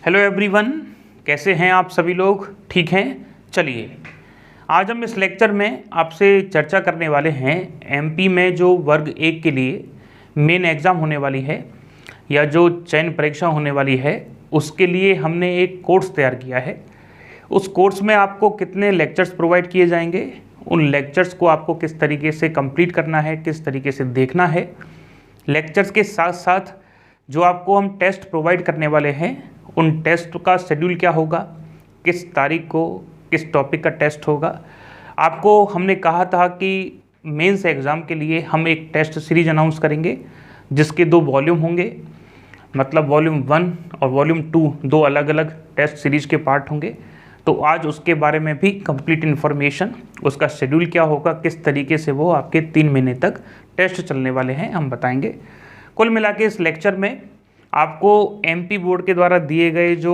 Hello everyone, कैसे हैं आप सभी लोग? ठीक हैं। चलिए, आज हम इस लेक्चर में आपसे चर्चा करने वाले हैं एमपी में जो वर्ग 1 के लिए मेन एग्ज़ाम होने वाली है या जो चयन परीक्षा होने वाली है, उसके लिए हमने एक कोर्स तैयार किया है। उस कोर्स में आपको कितने लेक्चर्स प्रोवाइड किए जाएंगे, उन लेक्चर्स को आपको किस तरीके से कंप्लीट करना है, किस तरीके से देखना है। लेक्चर्स के साथ साथ जो आपको हम टेस्ट प्रोवाइड करने वाले हैं, उन टेस्ट का शेड्यूल क्या होगा, किस तारीख को किस टॉपिक का टेस्ट होगा। आपको हमने कहा था कि मेंस एग्ज़ाम के लिए हम एक टेस्ट सीरीज अनाउंस करेंगे जिसके 2 वॉल्यूम होंगे, मतलब वॉल्यूम 1 और वॉल्यूम 2 2 अलग अलग टेस्ट सीरीज के पार्ट होंगे। तो आज उसके बारे में भी कंप्लीट इन्फॉर्मेशन, उसका शेड्यूल क्या होगा, किस तरीके से वो आपके 3 महीने तक टेस्ट चलने वाले हैं, हम बताएंगे। कुल मिला के इस लेक्चर में आपको एमपी बोर्ड के द्वारा दिए गए जो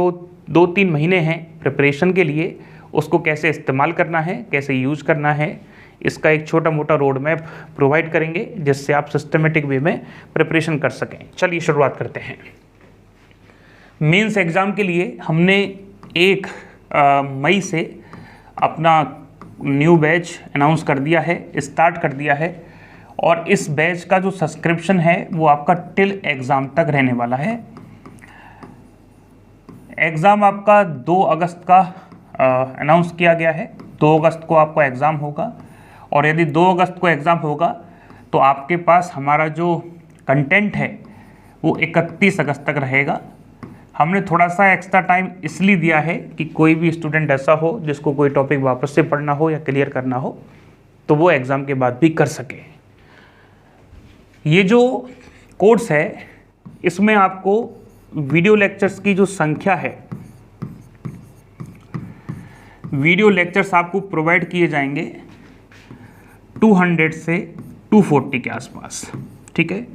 2-3 महीने हैं प्रिपरेशन के लिए, उसको कैसे इस्तेमाल करना है, कैसे यूज़ करना है, इसका एक छोटा मोटा रोड मैप प्रोवाइड करेंगे जिससे आप सिस्टमेटिक वे में प्रिपरेशन कर सकें। चलिए शुरुआत करते हैं। मेंस एग्ज़ाम के लिए हमने 1 मई से अपना न्यू बैच अनाउंस कर दिया है, स्टार्ट कर दिया है, और इस बैच का जो सब्सक्रिप्शन है वो आपका टिल एग्ज़ाम तक रहने वाला है। एग्ज़ाम आपका 2 अगस्त का अनाउंस किया गया है। 2 अगस्त को आपका एग्ज़ाम होगा, और यदि 2 अगस्त को एग्ज़ाम होगा तो आपके पास हमारा जो कंटेंट है वो 31 अगस्त तक रहेगा। हमने थोड़ा सा एक्स्ट्रा टाइम इसलिए दिया है कि कोई भी स्टूडेंट ऐसा हो जिसको कोई टॉपिक वापस से पढ़ना हो या क्लियर करना हो तो वो एग्ज़ाम के बाद भी कर सके। ये जो कोर्स है इसमें आपको वीडियो लेक्चर्स की जो संख्या है, वीडियो लेक्चर्स आपको प्रोवाइड किए जाएंगे 200 से 240 के आसपास, ठीक है।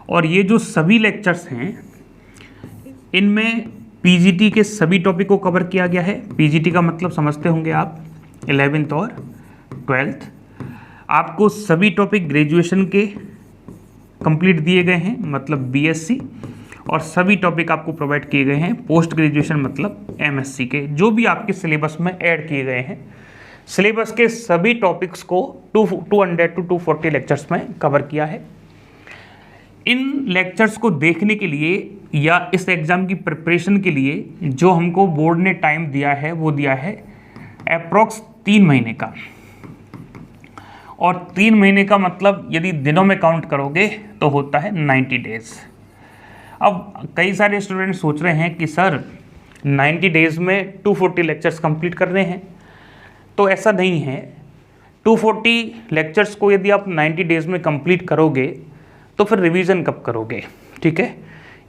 और ये जो सभी लेक्चर्स हैं इनमें पीजीटी के सभी टॉपिक को कवर किया गया है। पीजीटी का मतलब समझते होंगे आप, 11th और 12th। आपको सभी टॉपिक ग्रेजुएशन के कंप्लीट दिए गए हैं, मतलब बीएससी, और सभी टॉपिक आपको प्रोवाइड किए गए हैं पोस्ट ग्रेजुएशन मतलब एमएससी के, जो भी आपके सिलेबस में ऐड किए गए हैं। सिलेबस के सभी टॉपिक्स को 200 to 240 लेक्चर्स में कवर किया है। इन लेक्चर्स को देखने के लिए या इस एग्ज़ाम की प्रिपरेशन के लिए जो हमको बोर्ड ने टाइम दिया है वो दिया है अप्रॉक्स 3 महीने का। और 3 महीने का मतलब यदि दिनों में काउंट करोगे तो होता है 90 डेज़। अब कई सारे स्टूडेंट सोच रहे हैं कि सर 90 डेज़ में 240 लेक्चर्स कंप्लीट करने हैं, तो ऐसा नहीं है। 240 लेक्चर्स को यदि आप 90 डेज़ में कंप्लीट करोगे तो फिर रिवीजन कब करोगे, ठीक है।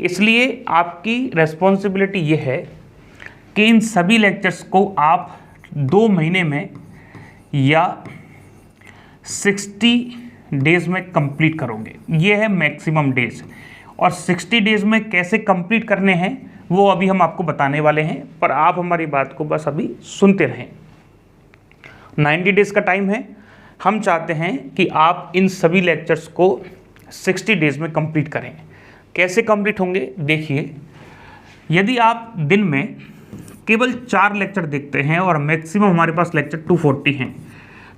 इसलिए आपकी रेस्पॉन्सिबिलिटी ये है कि इन सभी लेक्चर्स को आप 2 महीने में या 60 डेज़ में कंप्लीट करोगे। ये है मैक्सिमम डेज़, और 60 डेज़ में कैसे कंप्लीट करने हैं वो अभी हम आपको बताने वाले हैं, पर आप हमारी बात को बस अभी सुनते रहें। 90 डेज़ का टाइम है। हम चाहते हैं कि आप इन सभी लेक्चर्स को 60 डेज़ में कंप्लीट करें। कैसे कंप्लीट होंगे देखिए, यदि आप दिन में केवल 4 लेक्चर देखते हैं और मैक्सिमम हमारे पास लेक्चर 240 हैं,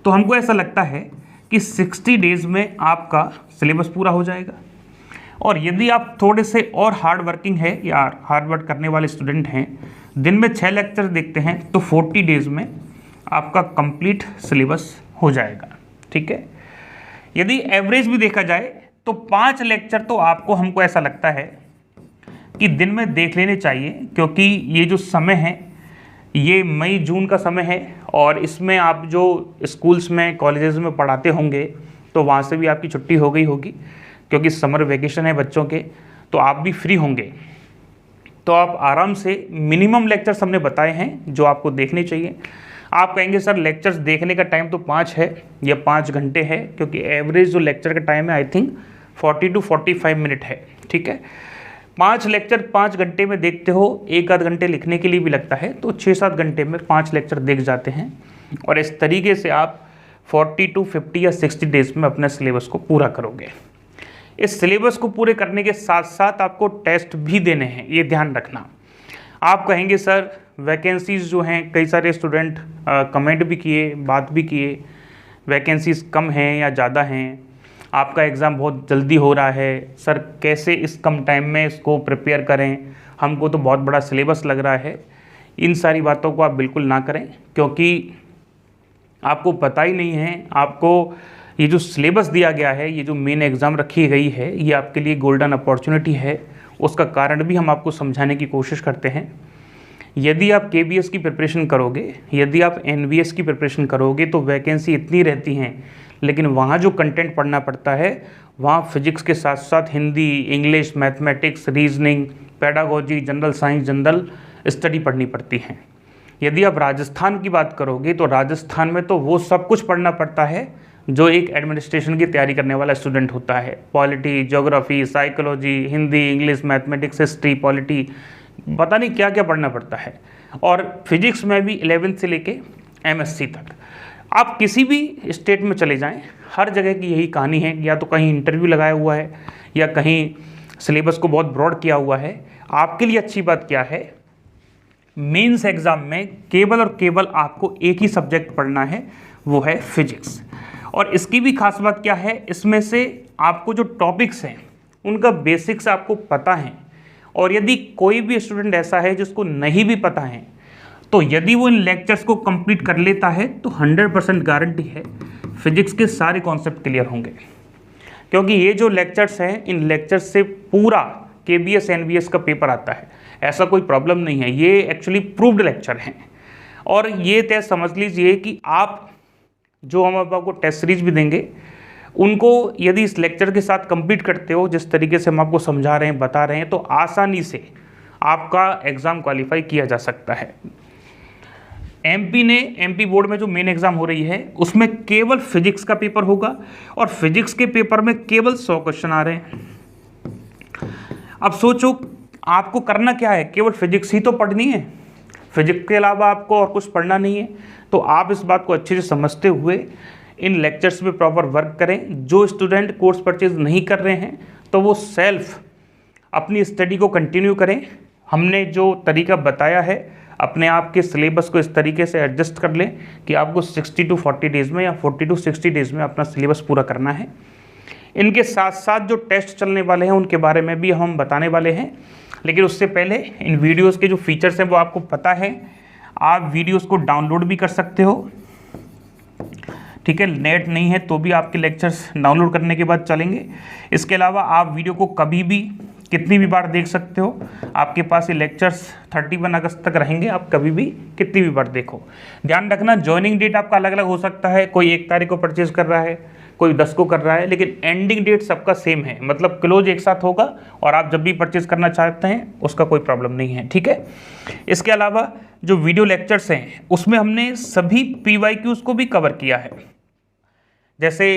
तो हमको ऐसा लगता है कि 60 डेज़ में आपका सिलेबस पूरा हो जाएगा। और यदि आप थोड़े से और हार्ड वर्किंग है या हार्ड वर्क करने वाले स्टूडेंट हैं, दिन में 6 लेक्चर देखते हैं, तो 40 डेज़ में आपका कंप्लीट सिलेबस हो जाएगा, ठीक है। यदि एवरेज भी देखा जाए तो 5 लेक्चर तो आपको, हमको ऐसा लगता है कि दिन में देख लेने चाहिए, क्योंकि ये जो समय है ये मई जून का समय है, और इसमें आप जो स्कूल्स में कॉलेजेस में पढ़ाते होंगे तो वहाँ से भी आपकी छुट्टी हो गई होगी, क्योंकि समर वेकेशन है बच्चों के, तो आप भी फ्री होंगे। तो आप आराम से मिनिमम लेक्चर्स हमने बताए हैं जो आपको देखने चाहिए। आप कहेंगे सर लेक्चर्स देखने का टाइम तो 5 है या 5 घंटे है, क्योंकि एवरेज जो लेक्चर का टाइम है आई थिंक 40 to 45 मिनट है, ठीक है। 5 लेक्चर 5 घंटे में देखते हो, 1 आध घंटे लिखने के लिए भी लगता है, तो 6-7 घंटे में 5 लेक्चर देख जाते हैं, और इस तरीके से आप 40 to 50 या 60 डेज़ में अपने सिलेबस को पूरा करोगे। इस सिलेबस को पूरे करने के साथ साथ आपको टेस्ट भी देने हैं, ये ध्यान रखना। आप कहेंगे सर वैकेंसीज़ जो हैं, कई सारे स्टूडेंट कमेंट भी किए, बात भी किए, वैकेंसीज़ कम हैं या ज़्यादा हैं, आपका एग्ज़ाम बहुत जल्दी हो रहा है सर, कैसे इस कम टाइम में इसको प्रिपेयर करें, हमको तो बहुत बड़ा सिलेबस लग रहा है। इन सारी बातों को आप बिल्कुल ना करें, क्योंकि आपको पता ही नहीं है। आपको ये जो सिलेबस दिया गया है, ये जो मेन एग्ज़ाम रखी गई है, ये आपके लिए गोल्डन अपॉर्चुनिटी है। उसका कारण भी हम आपको समझाने की कोशिश करते हैं। यदि आप KBS की प्रिपरेशन करोगे, यदि आप NBS की प्रिपरेशन करोगे तो वैकेंसी इतनी रहती हैं, लेकिन वहाँ जो कंटेंट पढ़ना पड़ता है, वहाँ फिजिक्स के साथ साथ Hindi, English, mathematics, reasoning, pedagogy, general science, general study पढ़नी पड़ती हैं। यदि आप राजस्थान की बात करोगे तो राजस्थान में तो वो सब कुछ पढ़ना पड़ता है जो एक एडमिनिस्ट्रेशन की तैयारी करने वाला स्टूडेंट होता है। Polity, geography, psychology, Hindi, English, mathematics, history, polity, पता नहीं क्या क्या पढ़ना पड़ता है। और फिजिक्स में भी 11th से लेके MSc तक। आप किसी भी स्टेट में चले जाएं, हर जगह की यही कहानी है। या तो कहीं इंटरव्यू लगाया हुआ है या कहीं सिलेबस को बहुत ब्रॉड किया हुआ है। आपके लिए अच्छी बात क्या है, मेंस एग्जाम में केवल और केवल आपको एक ही सब्जेक्ट पढ़ना है, वो है फिजिक्स। और इसकी भी खास बात क्या है, इसमें से आपको जो टॉपिक्स हैं उनका बेसिक्स आपको पता है। और यदि कोई भी स्टूडेंट ऐसा है जिसको नहीं भी पता है, तो यदि वो इन लेक्चर्स को कंप्लीट कर लेता है तो 100% गारंटी है फिजिक्स के सारे कॉन्सेप्ट क्लियर होंगे। क्योंकि ये जो लेक्चर्स हैं, इन लेक्चर्स से पूरा KBS NBS का पेपर आता है, ऐसा कोई प्रॉब्लम नहीं है। ये एक्चुअली प्रूव्ड लेक्चर हैं। और ये तय समझ लीजिए कि आप जो हम आपको टेस्ट सीरीज भी देंगे, उनको यदि इस लेक्चर के साथ कंप्लीट करते हो, जिस तरीके से हम आपको समझा रहे हैं, बता रहे हैं, तो आसानी से आपका एग्ज़ाम क्वालिफाई किया जा सकता है। MP बोर्ड में जो मेन एग्ज़ाम हो रही है, उसमें केवल फिजिक्स का पेपर होगा और फिजिक्स के पेपर में केवल 100 क्वेश्चन आ रहे हैं। अब सोचो आपको करना क्या है, केवल फिजिक्स ही तो पढ़नी है, फिजिक्स के अलावा आपको और कुछ पढ़ना नहीं है। तो आप इस बात को अच्छे से समझते हुए इन लेक्चर्स पे प्रॉपर वर्क करें। जो स्टूडेंट कोर्स परचेज नहीं कर रहे हैं तो वो सेल्फ अपनी स्टडी को कंटिन्यू करें। हमने जो तरीका बताया है, अपने आप के सिलेबस को इस तरीके से एडजस्ट कर लें कि आपको 60 to 40 डेज़ में या 40 to 60 डेज़ में अपना सिलेबस पूरा करना है। इनके साथ साथ जो टेस्ट चलने वाले हैं उनके बारे में भी हम बताने वाले हैं, लेकिन उससे पहले इन वीडियोस के जो फीचर्स हैं वो आपको पता है। आप वीडियोस को डाउनलोड भी कर सकते हो, ठीक है। नेट नहीं है तो भी आपके लेक्चर्स डाउनलोड करने के बाद चलेंगे। इसके अलावा आप वीडियो को कभी भी कितनी भी बार देख सकते हो। आपके पास ये लेक्चर्स 31 अगस्त तक रहेंगे, आप कभी भी कितनी भी बार देखो। ध्यान रखना, ज्वाइनिंग डेट आपका अलग अलग हो सकता है। कोई 1 तारीख को परचेज कर रहा है, कोई 10 को कर रहा है, लेकिन एंडिंग डेट सबका सेम है। मतलब क्लोज एक साथ होगा और आप जब भी परचेज करना चाहते हैं उसका कोई प्रॉब्लम नहीं है, ठीक है। इसके अलावा जो वीडियो लेक्चर्स हैं उसमें हमने सभी PYQs को भी कवर किया है। जैसे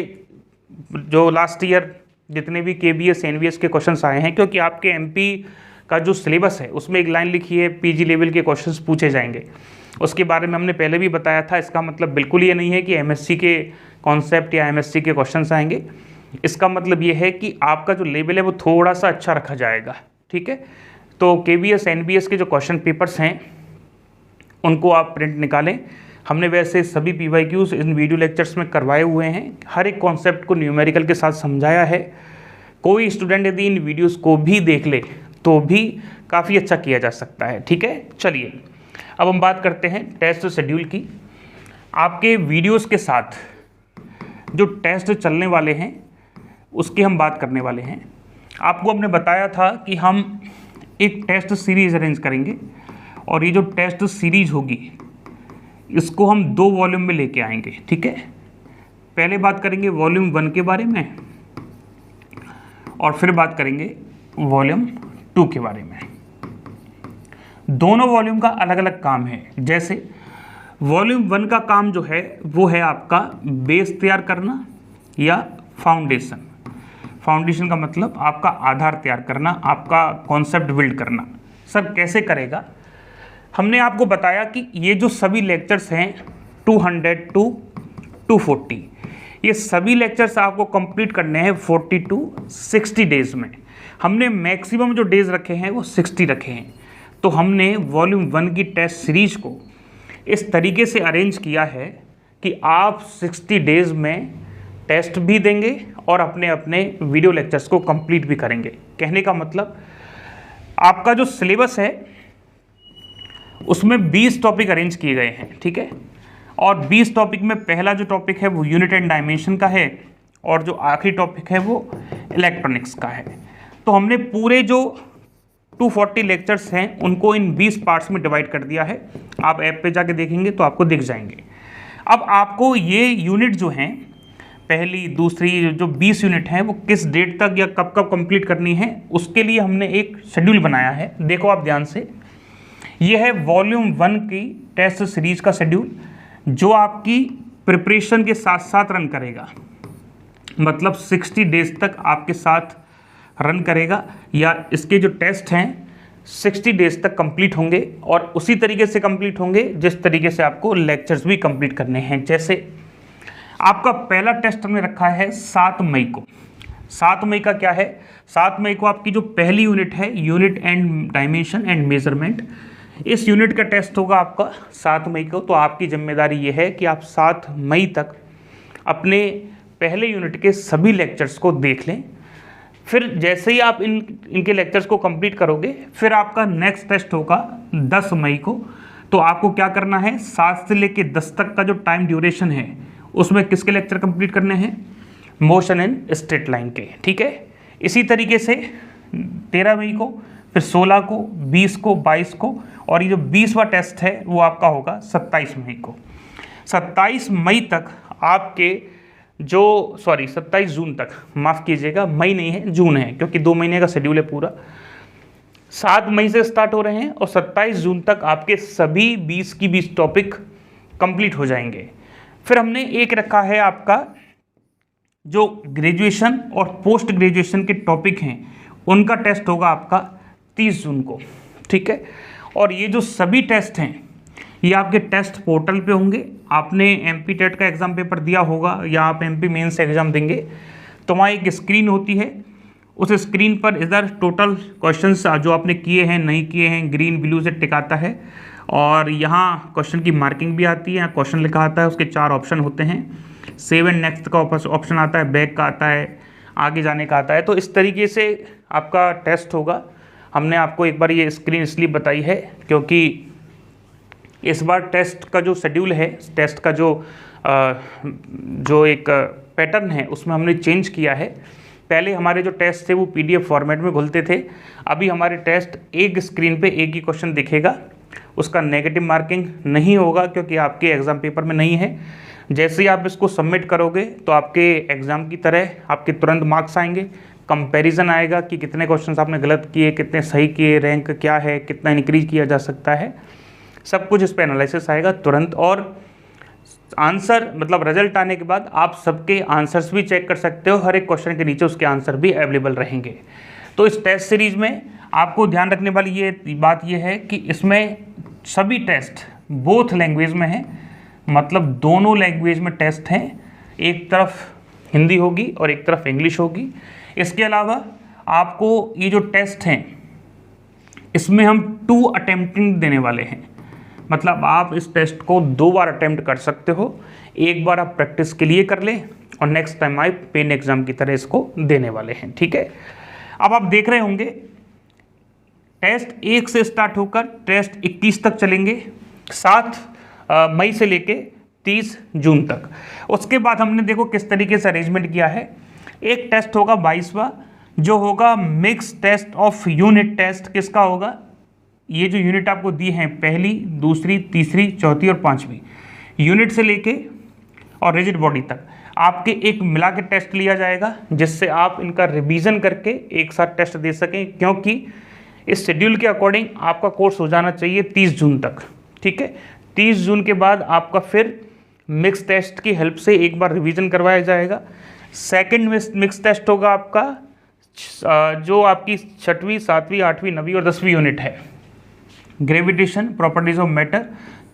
जो लास्ट ईयर जितने भी KBS NBS के क्वेश्चंस आए हैं, क्योंकि आपके MP का जो सिलेबस है उसमें एक लाइन लिखी है PG लेवल के क्वेश्चंस पूछे जाएंगे, उसके बारे में हमने पहले भी बताया था। इसका मतलब बिल्कुल ये नहीं है कि MSc के कॉन्सेप्ट या MSc के क्वेश्चंस आएंगे। इसका मतलब ये है कि आपका जो लेवल है वो थोड़ा सा अच्छा रखा जाएगा, ठीक है। तो KBS NBS के जो क्वेश्चन पेपर्स हैं उनको आप प्रिंट निकालें। हमने वैसे सभी PYQs इन वीडियो लेक्चर्स में करवाए हुए हैं, हर एक कॉन्सेप्ट को न्यूमेरिकल के साथ समझाया है। कोई स्टूडेंट यदि इन वीडियोस को भी देख ले तो भी काफ़ी अच्छा किया जा सकता है, ठीक है। चलिए अब हम बात करते हैं टेस्ट शेड्यूल की। आपके वीडियोस के साथ जो टेस्ट चलने वाले हैं उसकी हम बात करने वाले हैं। आपको हमने बताया था कि हम एक टेस्ट सीरीज अरेंज करेंगे और ये जो टेस्ट सीरीज होगी इसको हम 2 वॉल्यूम में लेके आएंगे, ठीक है। पहले बात करेंगे वॉल्यूम 1 के बारे में और फिर बात करेंगे वॉल्यूम 2 के बारे में। दोनों वॉल्यूम का अलग अलग काम है। जैसे वॉल्यूम 1 का काम जो है वो है आपका बेस तैयार करना या फाउंडेशन। फाउंडेशन का मतलब आपका आधार तैयार करना, आपका कॉन्सेप्ट बिल्ड करना। सर कैसे करेगा? हमने आपको बताया कि ये जो सभी लेक्चर्स हैं 200 to 240, ये सभी लेक्चर्स आपको कंप्लीट करने हैं 40 to 60 डेज़ में। हमने मैक्सिमम जो डेज़ रखे हैं वो 60 रखे हैं। तो हमने वॉल्यूम 1 की टेस्ट सीरीज को इस तरीके से अरेंज किया है कि आप 60 डेज़ में टेस्ट भी देंगे और अपने अपने वीडियो लेक्चर्स को कंप्लीट भी करेंगे। कहने का मतलब आपका जो सिलेबस है उसमें 20 टॉपिक अरेंज किए गए हैं, ठीक है। और 20 टॉपिक में पहला जो टॉपिक है वो यूनिट एंड डायमेंशन का है और जो आखिरी टॉपिक है वो इलेक्ट्रॉनिक्स का है। तो हमने पूरे जो 240 लेक्चर्स हैं उनको इन 20 पार्ट्स में डिवाइड कर दिया है। आप ऐप पे जाके देखेंगे तो आपको दिख जाएंगे। अब आपको ये यूनिट जो हैं, पहली दूसरी जो 20 यूनिट हैं वो किस डेट तक या कब कब कंप्लीट करनी है, उसके लिए हमने एक शेड्यूल बनाया है। देखो आप ध्यान से, ये है वॉल्यूम 1 की टेस्ट सीरीज का शेड्यूल जो आपकी प्रिपरेशन के साथ साथ रन करेगा। मतलब 60 डेज तक आपके साथ रन करेगा, या इसके जो टेस्ट हैं 60 डेज तक कंप्लीट होंगे और उसी तरीके से कंप्लीट होंगे जिस तरीके से आपको लेक्चर्स भी कंप्लीट करने हैं। जैसे आपका पहला टेस्ट हमने रखा है 7 मई को। 7 मई का क्या है, 7 मई को आपकी जो पहली यूनिट है unit and dimension and measurement, इस यूनिट का टेस्ट होगा आपका 7 मई को। तो आपकी जिम्मेदारी ये है कि आप 7 मई तक अपने पहले यूनिट के सभी लेक्चर्स को देख लें। फिर जैसे ही आप इनके लेक्चर्स को कंप्लीट करोगे फिर आपका नेक्स्ट टेस्ट होगा 10 मई को। तो आपको क्या करना है, 7 से लेके 10 तक का जो टाइम ड्यूरेशन है उसमें किसके लेक्चर कंप्लीट करने हैं, मोशन एंड स्ट्रेट लाइन के, ठीक है। इसी तरीके से 13 मई को, फिर 16 को, 20 को, 22 को, और ये जो 20वां टेस्ट है वो आपका होगा 27 मई को। 27 मई तक आपके जो 27 जून तक, माफ़ कीजिएगा मई नहीं है जून है, क्योंकि 2 महीने का शेड्यूल है पूरा। 7 मई से स्टार्ट हो रहे हैं और 27 जून तक आपके सभी 20 की 20 टॉपिक कंप्लीट हो जाएंगे। फिर हमने एक रखा है आपका जो ग्रेजुएशन और पोस्ट ग्रेजुएशन के टॉपिक हैं उनका टेस्ट होगा आपका 30 जून को, ठीक है। और ये जो सभी टेस्ट हैं ये आपके टेस्ट पोर्टल पे होंगे। आपने एमपी टेट का एग्ज़ाम पेपर दिया होगा या आप एमपी मेंस एग्ज़ाम देंगे तो वहाँ एक स्क्रीन होती है, उस स्क्रीन पर इधर टोटल क्वेश्चंस जो आपने किए हैं नहीं किए हैं ग्रीन ब्लू से टिक आता है, और यहाँ क्वेश्चन की मार्किंग भी आती है। यहाँ क्वेश्चन लिखा आता है, उसके 4 ऑप्शन होते हैं, सेव एंड नेक्स्ट का ऑप्शन आता है, बैक का आता है, आगे जाने का आता है। तो इस तरीके से आपका टेस्ट होगा। हमने आपको एक बार ये स्क्रीन इसलिए बताई है क्योंकि इस बार टेस्ट का जो शेड्यूल है, टेस्ट का जो एक पैटर्न है उसमें हमने चेंज किया है। पहले हमारे जो टेस्ट थे वो पीडीएफ फॉर्मेट में खुलते थे, अभी हमारे टेस्ट एक स्क्रीन पे एक ही क्वेश्चन दिखेगा, उसका नेगेटिव मार्किंग नहीं होगा क्योंकि आपके एग्ज़ाम पेपर में नहीं है। जैसे ही आप इसको सबमिट करोगे तो आपके एग्ज़ाम की तरह आपके तुरंत मार्क्स आएंगे, कंपैरिजन आएगा कि कितने क्वेश्चंस आपने गलत किए, कितने सही किए, रैंक क्या है, कितना इंक्रीज किया जा सकता है, सब कुछ इस पर एनालिसिस आएगा तुरंत। और आंसर मतलब रिजल्ट आने के बाद आप सबके आंसर्स भी चेक कर सकते हो, हर एक क्वेश्चन के नीचे उसके आंसर भी अवेलेबल रहेंगे। तो इस टेस्ट सीरीज में आपको ध्यान रखने वाली ये बात ये है कि इसमें सभी टेस्ट बोथ लैंग्वेज में हैं, मतलब दोनों लैंग्वेज में टेस्ट हैं, एक तरफ हिंदी होगी और एक तरफ इंग्लिश होगी। इसके अलावा आपको ये जो टेस्ट हैं इसमें हम 2 अटेम्प्टिंग देने वाले हैं, मतलब आप इस टेस्ट को 2 बार अटेम्प्ट कर सकते हो। एक बार आप प्रैक्टिस के लिए कर लें और नेक्स्ट टाइम आप पेन एग्जाम की तरह इसको देने वाले हैं, ठीक है। अब आप देख रहे होंगे टेस्ट 1 से स्टार्ट होकर टेस्ट 21 तक चलेंगे, 7 मई से लेके 30 जून तक। उसके बाद हमने देखो किस तरीके से अरेंजमेंट किया है। एक टेस्ट होगा 22वां जो होगा mix test of unit test. किसका होगा, ये जो यूनिट आपको दी हैं पहली, दूसरी, तीसरी, चौथी और 5वीं यूनिट से लेके और रिजिड बॉडी तक आपके एक मिला के टेस्ट लिया जाएगा जिससे आप इनका रिवीजन करके एक साथ टेस्ट दे सकें, क्योंकि इस शेड्यूल के अकॉर्डिंग आपका कोर्स हो जाना चाहिए 30 जून तक, ठीक है। 30 जून के बाद आपका फिर मिक्स टेस्ट की हेल्प से एक बार रिवीजन करवाया जाएगा। सेकंड मिक्स टेस्ट होगा आपका जो आपकी 6वीं, 7वीं, 8वीं, 9वीं और 10वीं यूनिट है, gravitation, properties of matter,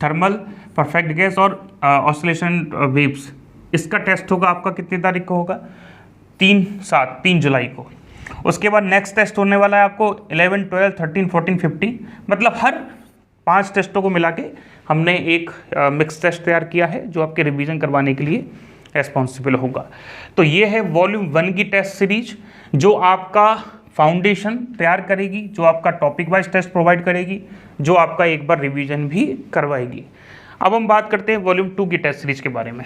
thermal, perfect gas और ऑसिलेशन वेव्स। इसका टेस्ट होगा आपका कितनी तारीख को होगा, 3 जुलाई को। उसके बाद नेक्स्ट टेस्ट होने वाला है आपको 11, 12, 13, 14, 15, मतलब हर 5 टेस्टों को मिला के हमने एक मिक्स टेस्ट तैयार किया है जो आपके रिवीजन करवाने के लिए रेस्पॉन्सिबल होगा। तो ये है वॉल्यूम 1 की टेस्ट सीरीज जो आपका फाउंडेशन तैयार करेगी, जो आपका टॉपिक वाइज टेस्ट प्रोवाइड करेगी, जो आपका एक बार रिवीजन भी करवाएगी। अब हम बात करते हैं वॉल्यूम 2 की टेस्ट सीरीज के बारे में।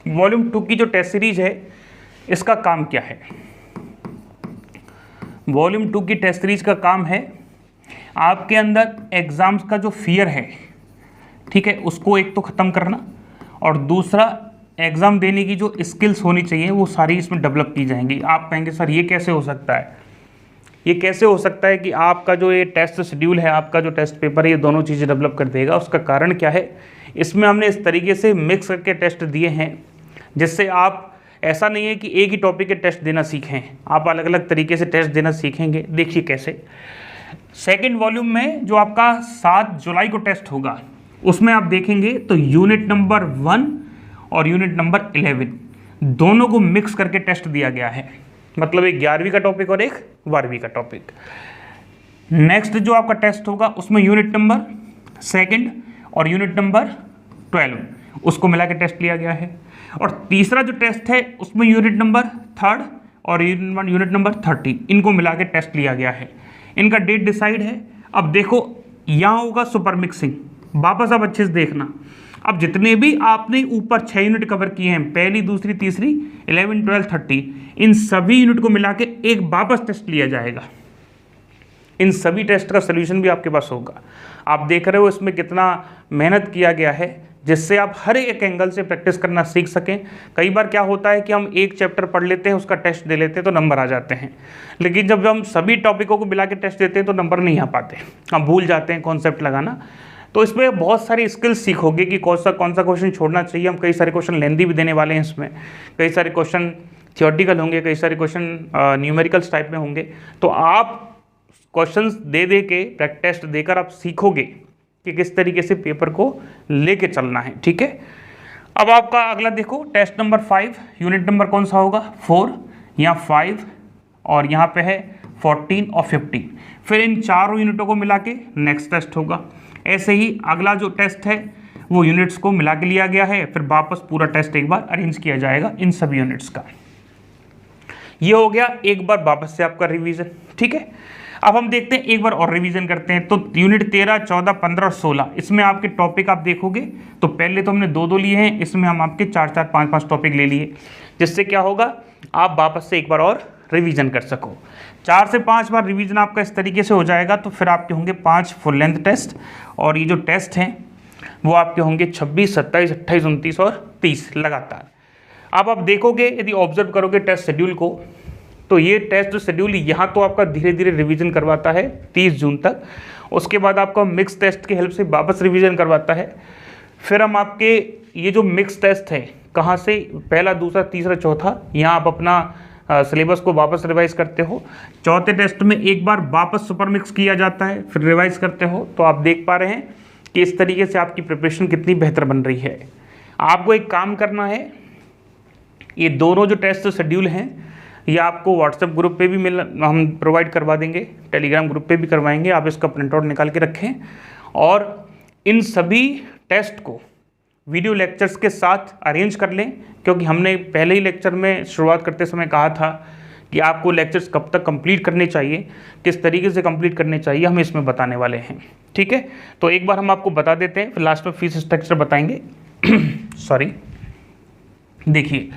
वॉल्यूम 2 की जो टेस्ट सीरीज है इसका काम क्या है? वॉल्यूम 2 की टेस्ट सीरीज का काम है आपके अंदर एग्जाम्स का जो फियर है, ठीक है, उसको एक तो ख़त्म करना, और दूसरा एग्ज़ाम देने की जो स्किल्स होनी चाहिए वो सारी इसमें डेवलप की जाएंगी। आप कहेंगे सर ये कैसे हो सकता है? ये कैसे हो सकता है कि आपका जो ये टेस्ट शेड्यूल है, आपका जो टेस्ट पेपर है, ये दोनों चीज़ें डेवलप कर देगा? उसका कारण क्या है? इसमें हमने इस तरीके से मिक्स करके टेस्ट दिए हैं जिससे आप, ऐसा नहीं है कि एक ही टॉपिक के टेस्ट देना सीखें, आप अलग अलग तरीके से टेस्ट देना सीखेंगे। देखिए कैसे। सेकेंड वॉल्यूम में जो आपका 7 जुलाई को टेस्ट होगा उसमें आप देखेंगे तो यूनिट नंबर 1 और यूनिट नंबर 11 दोनों को मिक्स करके टेस्ट दिया गया है, मतलब एक 11वीं का टॉपिक और एक 12वीं का टॉपिक। नेक्स्ट जो आपका टेस्ट होगा उसमें यूनिट नंबर 2 और यूनिट नंबर 12 उसको मिला के टेस्ट लिया गया है। और तीसरा जो टेस्ट है उसमें यूनिट नंबर 3 और यूनिट नंबर 30 इनको मिला के टेस्ट लिया गया है। इनका डेट डिसाइड है। अब देखो यहाँ होगा सुपर मिक्सिंग, वापस आप अच्छे से देखना। अब जितने भी आपने ऊपर 6 यूनिट कवर किए हैं, पहली, दूसरी, तीसरी, 11, 12, 30, इन सभी यूनिट को मिला के एक वापस टेस्ट लिया जाएगा। इन सभी टेस्ट का सोल्यूशन भी आपके पास होगा। आप देख रहे हो इसमें कितना मेहनत किया गया है जिससे आप हर एक एंगल से प्रैक्टिस करना सीख सकें। कई बार क्या होता है कि हम एक चैप्टर पढ़ लेते हैं, उसका टेस्ट दे लेते हैं तो नंबर आ जाते हैं, लेकिन जब हम सभी टॉपिकों को मिला के टेस्ट देते हैं तो नंबर नहीं आ पाते, हम भूल जाते हैं कॉन्सेप्ट लगाना। तो इसमें बहुत सारी स्किल्स सीखोगे कि कौन सा क्वेश्चन छोड़ना चाहिए। हम कई सारे क्वेश्चन लेंदी भी देने वाले हैं इसमें, कई सारे क्वेश्चन थियोरटिकल होंगे, कई सारे क्वेश्चन न्यूमेरिकल्स टाइप में होंगे। तो आप क्वेश्चंस दे के टेस्ट देकर आप सीखोगे कि किस तरीके से पेपर को लेके चलना है, ठीक है। अब आपका अगला देखो टेस्ट नंबर 5, यूनिट नंबर कौन सा होगा? 4, यहाँ 5 और यहाँ पे है 14 और 15। फिर इन चारों यूनिटों को मिला के नेक्स्ट टेस्ट होगा। ऐसे ही अगला जो टेस्ट है वो यूनिट्स को मिला के लिया गया है, फिर वापस पूरा टेस्ट एक बार अरेंज किया जाएगा इन सभी यूनिट्स का। ये हो गया एक बार वापस से आपका रिवीजन, ठीक है। अब हम देखते हैं, एक बार और रिवीजन करते हैं। तो यूनिट 13, 14, 15 और 16 इसमें आपके टॉपिक आप देखोगे तो पहले तो हमने 2-2 लिए हैं, इसमें हम आपके 4-4, 5-5 टॉपिक ले लिए, जिससे क्या होगा आप वापस से एक बार और रिवीजन कर सको। 4 से 5 बार रिवीजन आपका इस तरीके से हो जाएगा तो फिर आपके होंगे 5 फुल लेंथ टेस्ट, और ये जो टेस्ट हैं वो आपके होंगे 26, 27, 28, 29 और 30 लगातार। अब आप देखोगे, यदि ऑब्जर्व करोगे टेस्ट शेड्यूल को, तो ये टेस्ट शेड्यूल यहाँ तो आपका धीरे धीरे रिवीजन करवाता है 30 जून तक, उसके बाद आपका मिक्स टेस्ट की हेल्प से वापस रिवीजन करवाता है। फिर हम आपके ये जो मिक्स टेस्ट है कहाँ से, पहला, दूसरा, तीसरा, चौथा, यहाँ आप अपना सिलेबस को वापस रिवाइज करते हो। चौथे टेस्ट में एक बार वापस सुपर मिक्स किया जाता है, फिर रिवाइज करते हो। तो आप देख पा रहे हैं कि इस तरीके से आपकी प्रिपरेशन कितनी बेहतर बन रही है। आपको एक काम करना है, ये दोनों जो टेस्ट शेड्यूल हैं ये आपको व्हाट्सएप ग्रुप पे भी हम प्रोवाइड करवा देंगे, टेलीग्राम ग्रुप पे भी करवाएंगे। आप इसका प्रिंट आउट निकाल के रखें और इन सभी टेस्ट को वीडियो लेक्चर्स के साथ अरेंज कर लें, क्योंकि हमने पहले ही लेक्चर में शुरुआत करते समय कहा था कि आपको लेक्चर्स कब तक कंप्लीट करने चाहिए, किस तरीके से कंप्लीट करने चाहिए, हम इसमें बताने वाले हैं, ठीक है। तो एक बार हम आपको बता देते हैं, फिर लास्ट में फीस स्ट्रक्चर बताएंगे। सॉरी, देखिए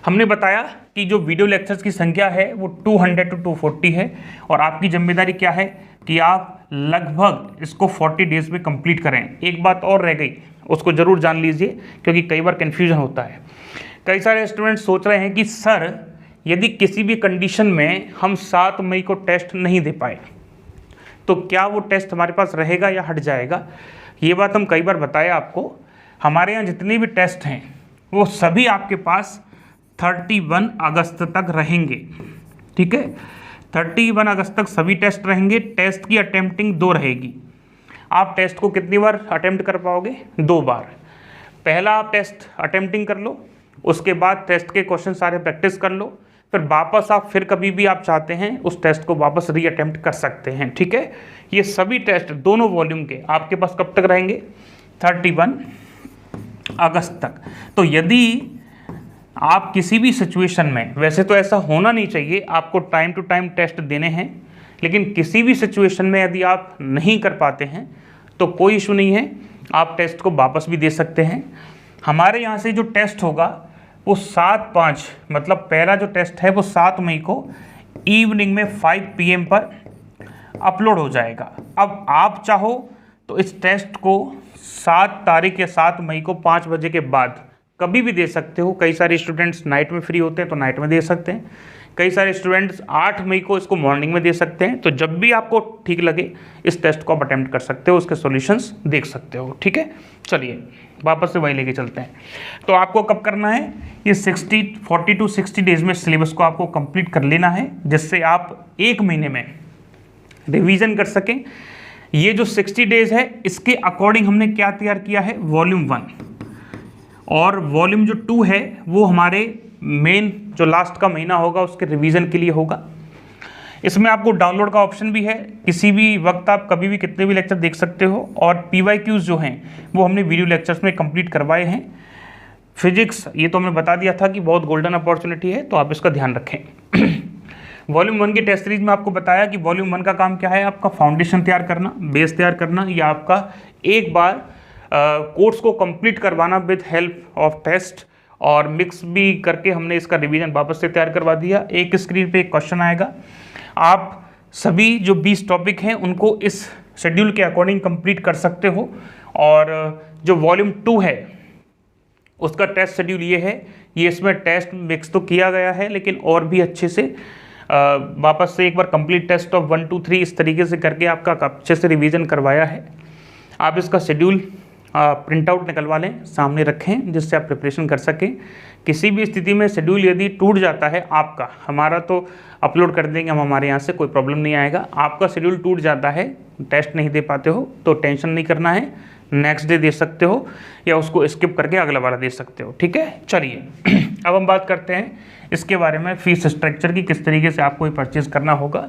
हमने बताया कि जो वीडियो लेक्चर्स की संख्या है वो 200 to 240 है, और आपकी जिम्मेदारी क्या है कि आप लगभग इसको 40 डेज में कंप्लीट करें। एक बात और रह गई, उसको ज़रूर जान लीजिए, क्योंकि कई बार कन्फ्यूजन होता है। कई सारे स्टूडेंट सोच रहे हैं कि सर यदि किसी भी कंडीशन में हम 7 मई को टेस्ट नहीं दे पाए तो क्या वो टेस्ट हमारे पास रहेगा या हट जाएगा। ये बात हम कई बार बताया आपको। हमारे यहाँ जितने भी टेस्ट हैं वो सभी आपके पास 31 अगस्त तक रहेंगे, ठीक है। 31 अगस्त तक सभी टेस्ट रहेंगे। टेस्ट की अटेम्प्टिंग 2 रहेगी। आप टेस्ट को कितनी बार अटेम्प्ट कर पाओगे? 2 बार। पहला आप टेस्ट अटेम्प्टिंग कर लो, उसके बाद टेस्ट के क्वेश्चन सारे प्रैक्टिस कर लो, फिर वापस आप फिर कभी भी आप चाहते हैं उस टेस्ट को वापस रीअटेम्प्ट कर सकते हैं। ठीक है, ये सभी टेस्ट दोनों वॉल्यूम के आपके पास कब तक रहेंगे? 31 अगस्त तक। तो यदि आप किसी भी सिचुएशन में, वैसे तो ऐसा होना नहीं चाहिए, आपको टाइम टू टाइम टेस्ट देने हैं, लेकिन किसी भी सिचुएशन में यदि आप नहीं कर पाते हैं तो कोई इशू नहीं है, आप टेस्ट को वापस भी दे सकते हैं। हमारे यहाँ से जो टेस्ट होगा वो 7/5 मतलब पहला जो टेस्ट है वो 7 मई को इवनिंग में 5 PM पर अपलोड हो जाएगा। अब आप चाहो तो इस टेस्ट को 7 तारीख या 7 मई को 5 बजे के बाद कभी भी दे सकते हो। कई सारे स्टूडेंट्स नाइट में फ्री होते हैं तो नाइट में दे सकते हैं, कई सारे स्टूडेंट्स 8 मई को इसको मॉर्निंग में दे सकते हैं। तो जब भी आपको ठीक लगे इस टेस्ट को आप अटेम्प्ट कर सकते हो, उसके सॉल्यूशंस देख सकते हो। ठीक है, चलिए वापस से वही लेके चलते हैं। तो आपको कब करना है? ये 40 to 60 डेज में सिलेबस को आपको कंप्लीट कर लेना है, जिससे आप 1 महीने में रिवीजन कर सकें। ये जो 60 डेज है इसके अकॉर्डिंग हमने क्या तैयार किया है? वॉल्यूम 1 और वॉल्यूम जो 2 है वो हमारे मेन जो लास्ट का महीना होगा उसके रिवीजन के लिए होगा। इसमें आपको डाउनलोड का ऑप्शन भी है, किसी भी वक्त आप कभी भी कितने भी लेक्चर देख सकते हो। और PYQs जो हैं वो हमने वीडियो लेक्चर्स में कंप्लीट करवाए हैं। फिजिक्स ये तो हमने बता दिया था कि बहुत गोल्डन अपॉर्चुनिटी है, तो आप इसका ध्यान रखें। वॉल्यूम 1 की टेस्ट सीरीज में आपको बताया कि वॉल्यूम 1 का काम क्या है? आपका फाउंडेशन तैयार करना, बेस तैयार करना, या आपका एक बार कोर्स को कंप्लीट करवाना विद हेल्प ऑफ टेस्ट, और मिक्स भी करके हमने इसका रिवीजन वापस से तैयार करवा दिया। एक स्क्रीन पे एक क्वेश्चन आएगा, आप सभी जो 20 टॉपिक हैं उनको इस शेड्यूल के अकॉर्डिंग कंप्लीट कर सकते हो। और जो वॉल्यूम 2 है उसका टेस्ट शेड्यूल ये है, ये इसमें टेस्ट मिक्स तो किया गया है लेकिन और भी अच्छे से वापस से एक बार कंप्लीट टेस्ट ऑफ 1 2 3 इस तरीके से करके आपका अच्छे से रिवीजन करवाया है। आप इसका शेड्यूल प्रिंट आउट निकलवा लें, सामने रखें, जिससे आप प्रिपरेशन कर सकें। किसी भी स्थिति में शेड्यूल यदि टूट जाता है आपका, हमारा तो अपलोड कर देंगे हम, हमारे यहाँ से कोई प्रॉब्लम नहीं आएगा। आपका शेड्यूल टूट जाता है, टेस्ट नहीं दे पाते हो तो टेंशन नहीं करना है, नेक्स्ट डे दे सकते हो या उसको स्किप करके अगला वाला दे सकते हो। ठीक है, चलिए अब हम बात करते हैं इसके बारे में, फीस स्ट्रक्चर की, किस तरीके से आपको ये परचेज करना होगा।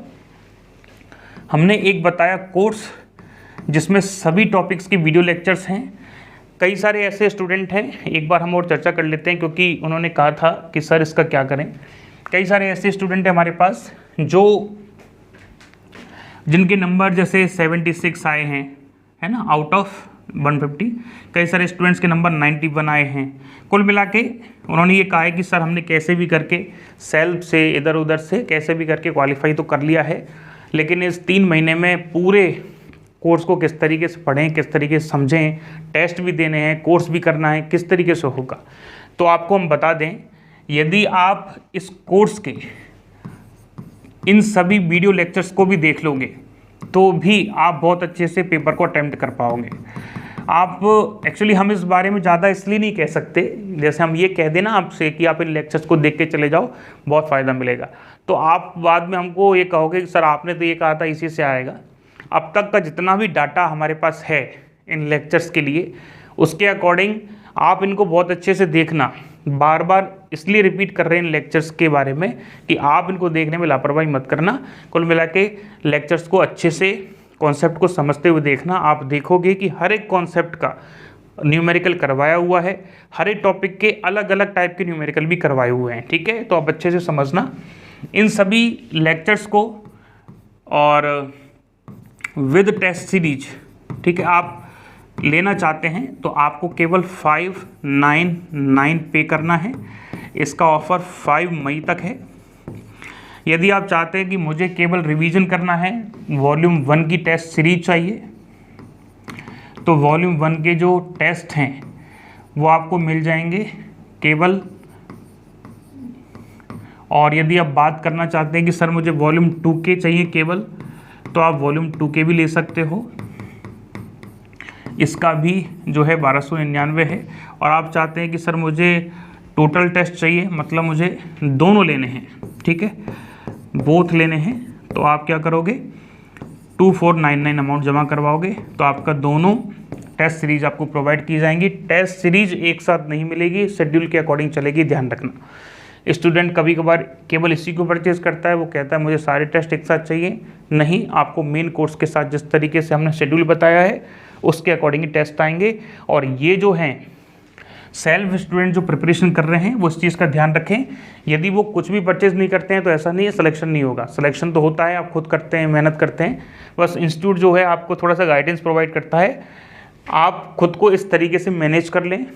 हमने एक बताया कोर्स जिसमें सभी टॉपिक्स की वीडियो लेक्चर्स हैं। कई सारे ऐसे स्टूडेंट हैं, एक बार हम और चर्चा कर लेते हैं क्योंकि उन्होंने कहा था कि सर इसका क्या करें। कई सारे ऐसे स्टूडेंट हैं हमारे पास जिनके नंबर जैसे 76 आए हैं, है ना, आउट ऑफ 150। कई सारे स्टूडेंट्स के नंबर 91 आए हैं। कुल मिला के उन्होंने ये कहा है कि सर हमने कैसे भी करके सेल्फ से इधर उधर से कैसे भी करके क्वालिफाई तो कर लिया है, लेकिन इस 3 महीने में पूरे कोर्स को किस तरीके से पढ़ें, किस तरीके से समझें, टेस्ट भी देने हैं, कोर्स भी करना है, किस तरीके से होगा। तो आपको हम बता दें, यदि आप इस कोर्स के इन सभी वीडियो लेक्चर्स को भी देख लोगे तो भी आप बहुत अच्छे से पेपर को अटेम्प्ट कर पाओगे। आप एक्चुअली हम इस बारे में ज़्यादा इसलिए नहीं कह सकते, जैसे हम ये कह देना आपसे कि आप इन लेक्चर्स को देख के चले जाओ, बहुत फ़ायदा मिलेगा, तो आप बाद में हमको ये कहोगे कि सर आपने तो ये कहा था इसी से आएगा। अब तक का जितना भी डाटा हमारे पास है इन लेक्चर्स के लिए, उसके अकॉर्डिंग आप इनको बहुत अच्छे से देखना। बार बार इसलिए रिपीट कर रहे हैं इन लेक्चर्स के बारे में कि आप इनको देखने में लापरवाही मत करना। कुल मिला के लेक्चर्स को अच्छे से, कॉन्सेप्ट को समझते हुए देखना। आप देखोगे कि हर एक कॉन्सेप्ट का न्यूमेरिकल करवाया हुआ है, हर एक टॉपिक के अलग अलग टाइप के न्यूमेरिकल भी करवाए हुए हैं। ठीक है, तो आप अच्छे से समझना इन सभी लेक्चर्स को, और विद टेस्ट सीरीज। ठीक है, आप लेना चाहते हैं तो आपको केवल 599 पे करना है। इसका ऑफ़र 5 मई तक है। यदि आप चाहते हैं कि मुझे केवल रिवीजन करना है, वॉल्यूम 1 की टेस्ट सीरीज चाहिए, तो वॉल्यूम 1 के जो टेस्ट हैं वो आपको मिल जाएंगे केवल। और यदि आप बात करना चाहते हैं कि सर मुझे वॉल्यूम 2 के चाहिए केवल, तो आप वॉल्यूम 2 के भी ले सकते हो। इसका भी जो है 1299 है। और आप चाहते हैं कि सर मुझे टोटल टेस्ट चाहिए, मतलब मुझे दोनों लेने हैं, ठीक है, बोथ लेने हैं, तो आप क्या करोगे, 2499 अमाउंट जमा करवाओगे तो आपका दोनों टेस्ट सीरीज आपको प्रोवाइड की जाएंगी। टेस्ट सीरीज एक साथ नहीं मिलेगी, शेड्यूल के अकॉर्डिंग चलेगी, ध्यान रखना। स्टूडेंट कभी कभार केवल इसी को परचेज करता है, वो कहता है मुझे सारे टेस्ट एक साथ चाहिए। नहीं, आपको मेन कोर्स के साथ जिस तरीके से हमने शेड्यूल बताया है उसके अकॉर्डिंग टेस्ट आएंगे। और ये जो हैं सेल्फ स्टूडेंट जो प्रिपरेशन कर रहे हैं वो इस चीज़ का ध्यान रखें, यदि वो कुछ भी परचेज नहीं करते हैं तो ऐसा नहीं है सिलेक्शन नहीं होगा। सिलेक्शन तो होता है, आप खुद करते हैं, मेहनत करते हैं, बस इंस्टीट्यूट जो है आपको थोड़ा सा गाइडेंस प्रोवाइड करता है। आप खुद को इस तरीके से मैनेज कर लें,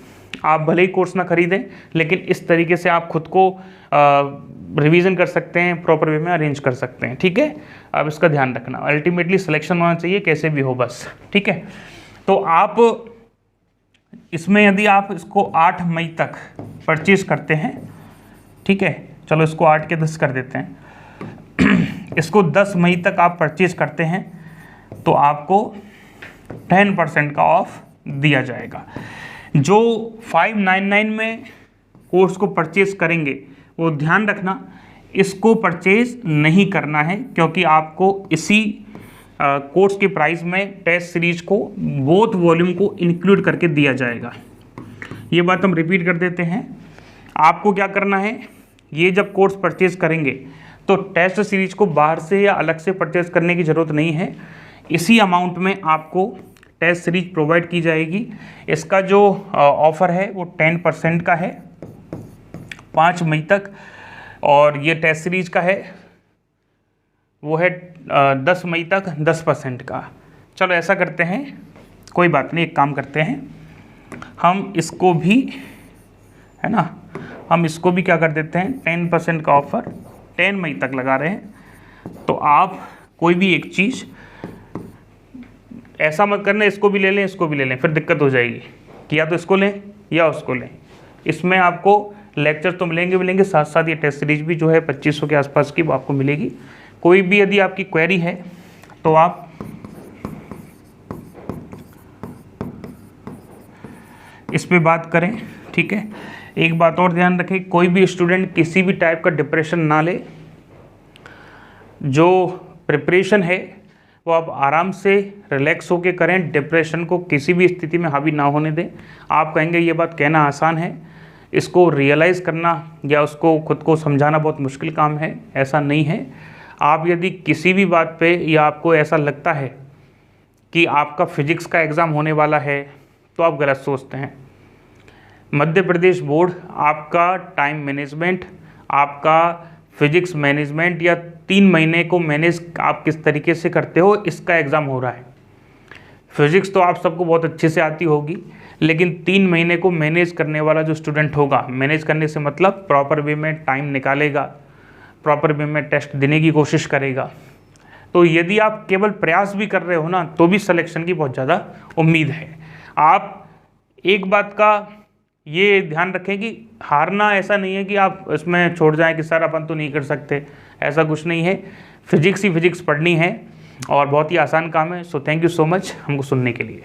आप भले ही कोर्स ना खरीदें लेकिन इस तरीके से आप खुद को रिवीजन कर सकते हैं, प्रॉपर वे में अरेंज कर सकते हैं। ठीक है, अब इसका ध्यान रखना, अल्टीमेटली सिलेक्शन होना चाहिए कैसे भी हो बस। ठीक है, तो आप इसमें यदि आप इसको 8 मई तक परचेज करते हैं, ठीक है, चलो इसको 8 के 10 कर देते हैं इसको 10 मई तक आप परचेज करते हैं तो आपको 10% का ऑफ दिया जाएगा। जो 599 में कोर्स को परचेज करेंगे वो ध्यान रखना इसको परचेज नहीं करना है, क्योंकि आपको इसी कोर्स के प्राइस में टेस्ट सीरीज को बोथ वॉल्यूम को इंक्लूड करके दिया जाएगा। ये बात हम रिपीट कर देते हैं। आपको क्या करना है, ये जब कोर्स परचेज करेंगे तो टेस्ट सीरीज को बाहर से या अलग से परचेज करने की ज़रूरत नहीं है, इसी अमाउंट में आपको टेस्ट सीरीज प्रोवाइड की जाएगी। इसका जो ऑफ़र है वो 10% का है 5 मई तक, और ये टेस्ट सीरीज का है वो है 10 मई तक 10% का। चलो ऐसा करते हैं, कोई बात नहीं, एक काम करते हैं, हम इसको भी है ना, हम इसको भी क्या कर देते हैं 10% का ऑफ़र 10 मई तक लगा रहे हैं। तो आप कोई भी एक चीज़ ऐसा मत करना इसको भी ले लें इसको भी ले लें, फिर दिक्कत हो जाएगी कि या तो इसको लें या उसको लें। इसमें आपको लेक्चर तो मिलेंगे, साथ साथ ये टेस्ट सीरीज भी जो है 2500 के आसपास की वो आपको मिलेगी। कोई भी यदि आपकी क्वेरी है तो आप इस पे बात करें। ठीक है, एक बात और ध्यान रखें, कोई भी स्टूडेंट किसी भी टाइप का डिप्रेशन ना ले। जो प्रिपरेशन है वो आप आराम से रिलैक्स होके करें, डिप्रेशन को किसी भी स्थिति में हावी ना होने दें। आप कहेंगे ये बात कहना आसान है, इसको रियलाइज़ करना या उसको खुद को समझाना बहुत मुश्किल काम है, ऐसा नहीं है। आप यदि किसी भी बात पे या आपको ऐसा लगता है कि आपका फिजिक्स का एग्ज़ाम होने वाला है तो आप गलत सोचते हैं। मध्य प्रदेश बोर्ड आपका टाइम मैनेजमेंट, आपका फिजिक्स मैनेजमेंट या 3 महीने को मैनेज आप किस तरीके से करते हो, इसका एग्ज़ाम हो रहा है। फिजिक्स तो आप सबको बहुत अच्छे से आती होगी, लेकिन 3 महीने को मैनेज करने वाला जो स्टूडेंट होगा, मैनेज करने से मतलब प्रॉपर वे में टाइम निकालेगा, प्रॉपर वे में टेस्ट देने की कोशिश करेगा। तो यदि आप केवल प्रयास भी कर रहे हो ना तो भी सिलेक्शन की बहुत ज़्यादा उम्मीद है। आप एक बात का ये ध्यान रखें कि हारना ऐसा नहीं है कि आप इसमें छोड़ जाएं कि सर अपन तो नहीं कर सकते, ऐसा कुछ नहीं है। फिजिक्स ही फिजिक्स पढ़नी है और बहुत ही आसान काम है। So thank you so much हमको सुनने के लिए।